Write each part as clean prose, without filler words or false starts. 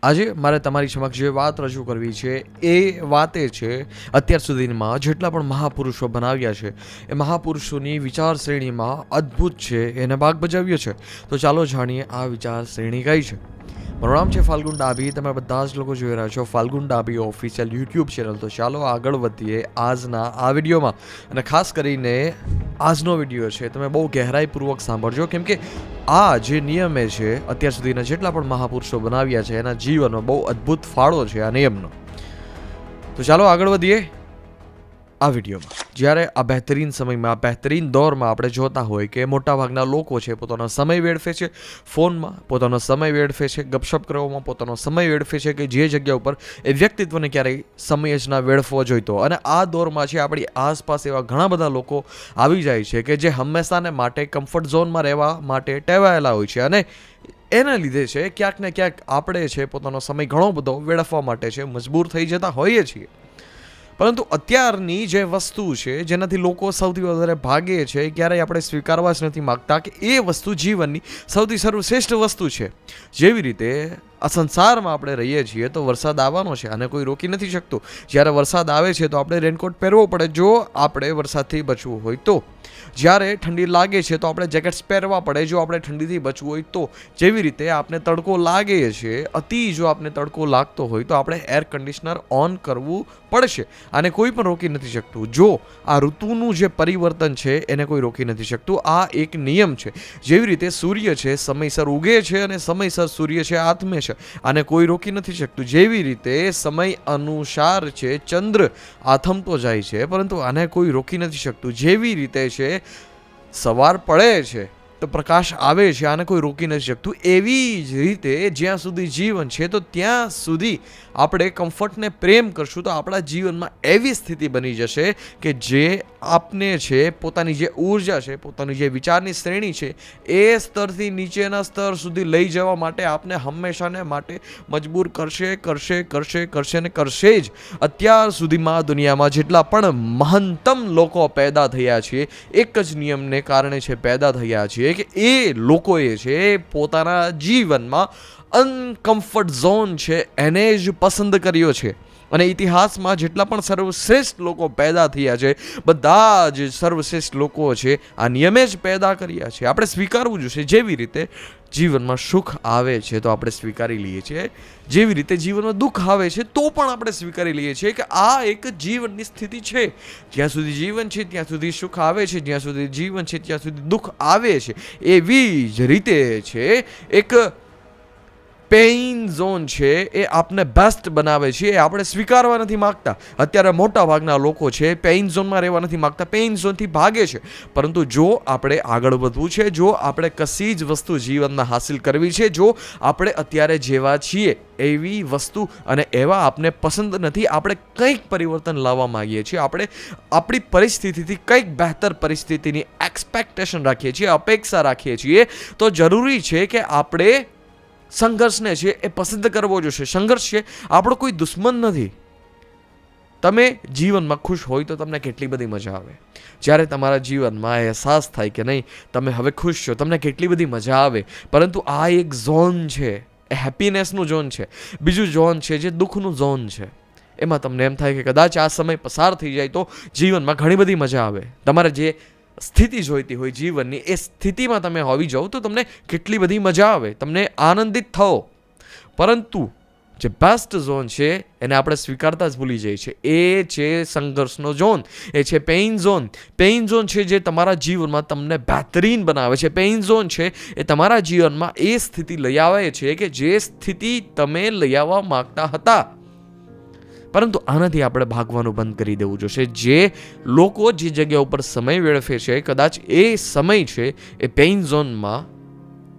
આજે મારે તમારી સમક્ષ જે વાત રજૂ કરવી છે એ વાત એ છે અત્યાર સુધીમાં જેટલા પણ મહાપુરુષો બનાવ્યા છે એ મહાપુરુષોની વિચાર શ્રેણીમાં અદ્ભુત છે એને ભાગ ભજવ્યો છે. તો ચાલો જાણીએ આ વિચાર શ્રેણી કઈ છે. મારું નામ છે ફાલ્ગુન ડાભી. તમે બધા જ લોકો જોઈ રહ્યા છો Falgun Dabhi official YouTube channel. તો ચાલો આગળ વધીએ આજના આ વિડીયોમાં. અને ખાસ કરીને આજનો વિડીયો છે તમે બહુ ગહેરાઈપૂર્વક સાંભળજો, કેમ કે આ જે નિયમે છે અત્યાર સુધીના જેટલા પણ મહાપુરુષો બનાવ્યા છે એના જીવનનો બહુ અદ્ભુત ફાળો છે આ નિયમનો. તો ચાલો આગળ વધીએ આ વિડીયોમાં. જ્યારે આ બહેતરીન સમયમાં, આ બહેતરીન દોરમાં આપણે જોતા હોય કે મોટાભાગના લોકો છે પોતાનો સમય વેડફે છે ફોનમાં, પોતાનો સમય વેડફે છે ગપશપ કરવામાં, પોતાનો સમય વેડફે છે કે જે જગ્યા ઉપર એ વ્યક્તિત્વને ક્યારેય સમય જ ના વેડફવો જોઈતો. અને આ દોરમાં છે આપણી આસપાસ એવા ઘણા બધા લોકો આવી જાય છે કે જે હંમેશાને માટે કમ્ફર્ટ ઝોનમાં રહેવા માટે ટેવાયેલા હોય છે, અને એના લીધે છે ક્યાંક ને ક્યાંક આપણે છે પોતાનો સમય ઘણો બધો વેડફવા માટે છે મજબૂર થઈ જતા હોઈએ છીએ. પરંતુ અત્યારની જે વસ્તુ છે જેનાથી લોકો સૌથી વધારે ભાગે છે, ક્યારેય આપણે સ્વીકારવા જ નથી માગતા કે એ વસ્તુ જીવનની સૌથી સર્વશ્રેષ્ઠ વસ્તુ છે. જેવી રીતે આ સંસારમાં આપણે રહીએ છીએ તો વરસાદ આવવાનો છે અને કોઈ રોકી નથી શકતું. જ્યારે વરસાદ આવે છે તો આપણે રેનકોટ પહેરવો પડે જો આપણે વરસાદથી બચવું હોય તો. જ્યારે ઠંડી લાગે છે તો આપણે જેકેટ્સ પહેરવા પડે જો આપણે ઠંડીથી બચવું હોય તો. જેવી રીતે આપણે તડકો લાગે છે, અતિ જો આપણે તડકો લાગતો હોય તો આપણે એર કન્ડિશનર ઓન કરવું પડશે. આને કોઈ પણ રોકી નથી શકતું. જો આ ઋતુનું જે પરિવર્તન છે એને કોઈ રોકી નથી શકતું. આ એક નિયમ છે. જેવી રીતે સૂર્ય છે સમયસર ઉગે છે અને સમયસર સૂર્ય છે આથમે છે, આને કોઈ રોકી નથી શકતું. જેવી રીતે સમય અનુસાર છે ચંદ્ર આથમતો જાય છે, પરંતુ આને કોઈ રોકી નથી શકતું. જેવી રીતે છે સવાર પડે છે તો પ્રકાશ આવે છે, આને કોઈ રોકી નથી શકતું. એવી જ રીતે જ્યાં સુધી જીવન છે તો ત્યાં સુધી આપણે કમ્ફર્ટને પ્રેમ કરશું તો આપણા જીવનમાં એવી સ્થિતિ બની જશે કે જે આપને છે પોતાની જે ઉર્જા છે, પોતાની જે વિચારની શ્રેણી છે એ સ્તરથી નીચેના સ્તર સુધી લઈ જવા માટે આપને હંમેશાને માટે મજબૂર કરશે ને કરશે જ. અત્યાર સુધીમાં દુનિયામાં જેટલા પણ મહંતમ લોકો પેદા થયા છે એક જ નિયમને કારણે છે પેદા થયા છે કે એ લોકોએ છે પોતાના જીવનમાં અનકમ્ફર્ટ ઝોન છે એને જ પસંદ કર્યો છે. અને ઇતિહાસમાં જેટલા પણ સર્વશ્રેષ્ઠ લોકો પેદા થયા છે બધા જ સર્વશ્રેષ્ઠ લોકો છે આ નિયમે જ પેદા કર્યા છે. આપણે સ્વીકારવું જોઈશે. જેવી રીતે જીવનમાં સુખ આવે છે તો આપણે સ્વીકારી લઈએ છીએ, જેવી રીતે જીવનમાં દુઃખ આવે છે તો પણ આપણે સ્વીકારી લઈએ છીએ કે આ એક જીવનની સ્થિતિ છે. જ્યાં સુધી જીવન છે ત્યાં સુધી સુખ આવે છે, જ્યાં સુધી જીવન છે ત્યાં સુધી દુઃખ આવે છે. એવી જ રીતે છે એક પેઇન ઝોન છે એ આપને બેસ્ટ બનાવે છે, એ આપણે સ્વીકારવા નથી માગતા. અત્યારે મોટા ભાગના લોકો છે પેઇન ઝોનમાં રહેવા નથી માગતા, પેઇન ઝોનથી ભાગે છે. પરંતુ જો આપણે આગળ વધવું છે, જો આપણે કશી જ વસ્તુ જીવનમાં હાસિલ કરવી છે, જો આપણે અત્યારે જેવા છીએ એવી વસ્તુ અને એવા આપને પસંદ નથી, આપણે કંઈક પરિવર્તન લાવવા માંગીએ છીએ, આપણે આપણી પરિસ્થિતિથી કંઈક બહેતર પરિસ્થિતિની એક્સપેક્ટેશન રાખીએ છીએ, અપેક્ષા રાખીએ છીએ, તો જરૂરી છે કે આપણે સંઘર્ષને છે એ પસંદ કરવો જોશે. સંઘર્ષ છે આપણો કોઈ દુશ્મન નથી. તમે જીવનમાં ખુશ હોય તો તમને કેટલી બધી મજા આવે. જ્યારે તમારા જીવનમાં અહેસાસ થાય કે નહીં તમે હવે ખુશ છો, તમને કેટલી બધી મજા આવે. પરંતુ આ એક ઝોન છે, એ હેપીનેસનું ઝોન છે. બીજું ઝોન છે જે દુઃખનું ઝોન છે. એમાં તમને એમ થાય કે કદાચ આ સમય પસાર થઈ જાય તો જીવનમાં ઘણી બધી મજા આવે. તમારે જે સ્થિતિ જોઈતી હોય જીવનની એ સ્થિતિમાં તમે હોવી જાઓ તો તમને કેટલી બધી મજા આવે, તમને આનંદિત થાઓ. પરંતુ જે બેસ્ટ ઝોન છે એને આપણે સ્વીકારતા જ ભૂલી જઈએ છીએ. એ છે સંઘર્ષનો ઝોન, એ છે પેઇન ઝોન. પેઇન ઝોન છે જે તમારા જીવનમાં તમને બહેતરીન બનાવે છે. પેઇન ઝોન છે એ તમારા જીવનમાં એ સ્થિતિ લઈ આવે છે કે જે સ્થિતિ તમે લઈ આવવા માગતા હતા. પરંતુ આનાથી આપણે ભાગવાનું બંધ કરી દેવું જોશે. જે લોકો જે જગ્યા ઉપર સમય વેડફે છે કદાચ એ સમય છે એ પેઇન ઝોનમાં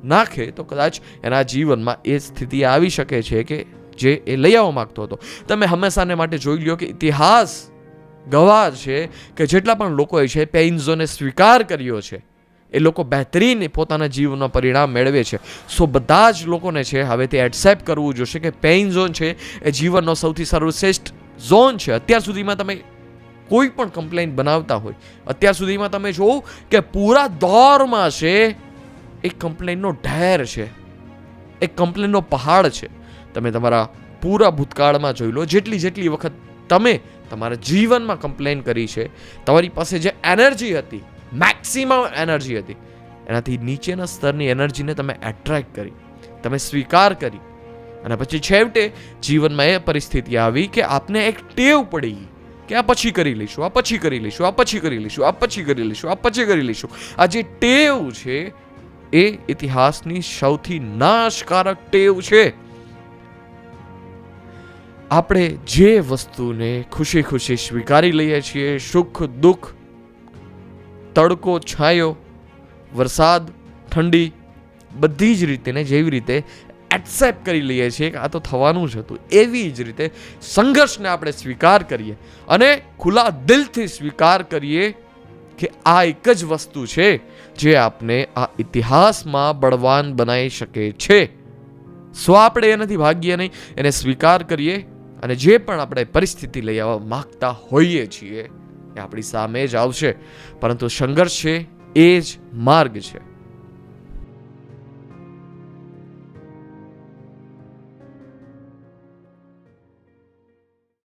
નાખે તો કદાચ એના જીવનમાં એ સ્થિતિ આવી શકે છે કે જે એ લઈ આવવા માગતો હતો. તમે હંમેશાને માટે જોઈ લો કે ઇતિહાસ ગવાહ છે કે જેટલા પણ લોકોએ છે પેઇન ઝોનને સ્વીકાર કર્યો છે એ લોકો બહેતરીન પોતાના જીવનનું પરિણામ મેળવે છે. સો બધા જ લોકોને છે હવે તે એક્સેપ્ટ કરવું જોશે કે પેઇન ઝોન છે એ જીવનનો સૌથી સર્વશ્રેષ્ઠ ઝોન છે. અત્યાર સુધીમાં તમે કોઈ પણ કમ્પ્લેન્ટ બનાવતા હોય, અત્યાર સુધીમાં તમે જોવો કે પૂરા દોરમાં છે એક કમ્પ્લેન્ટનો ઢેર છે, એક કમ્પ્લેન્ટનો પહાડ છે. તમે તમારા પૂરા ભૂતકાળમાં જોઈ લો, જેટલી વખત તમે તમારા જીવનમાં કમ્પ્લેન કરી છે, તમારી પાસે જે એનર્જી હતી, મેક્સિમમ એનર્જી હતી, એનાથી નીચેના સ્તરની એનર્જીને તમે એટ્રેક્ટ કરી, તમે સ્વીકાર કરી, અને પછી છેવટે જીવનમાં એ પરિસ્થિતિ આવી કે આપને એક ટેવ પડી કે આ પછી કરી લઈશું, આ પછી કરી લઈશું, આ પછી કરી લઈશું, આ પછી કરી લઈશું, આ પછી કરી લઈશું. આ જે ટેવ છે એ ઇતિહાસની સૌથી નાશકારક ટેવ છે. આપણે જે વસ્તુને ખુશી ખુશી સ્વીકારી લઈએ છીએ, સુખ દુઃખ, તડકો છાયો, વરસાદ ઠંડી, બધી જ રીતે ને જેવી રીતે એક્સેપ્ટ કરી લઈએ છીએ કે આ તો થવાનું જ હતું, એવી જ રીતે સંઘર્ષને આપણે સ્વીકાર કરીએ અને ખુલ્લા દિલથી સ્વીકાર કરીએ કે આ એક જ વસ્તુ છે જે આપને આ ઇતિહાસમાં બળવાન બનાવી શકે છે. સો આપણે એનાથી ભાગીએ નહીં, એને સ્વીકાર કરીએ અને જે પણ આપણે પરિસ્થિતિ લઈ આવવા માગતા હોઈએ છીએ એ આપણી સામે જ આવશે. પરંતુ સંઘર્ષ છે એ જ માર્ગ છે.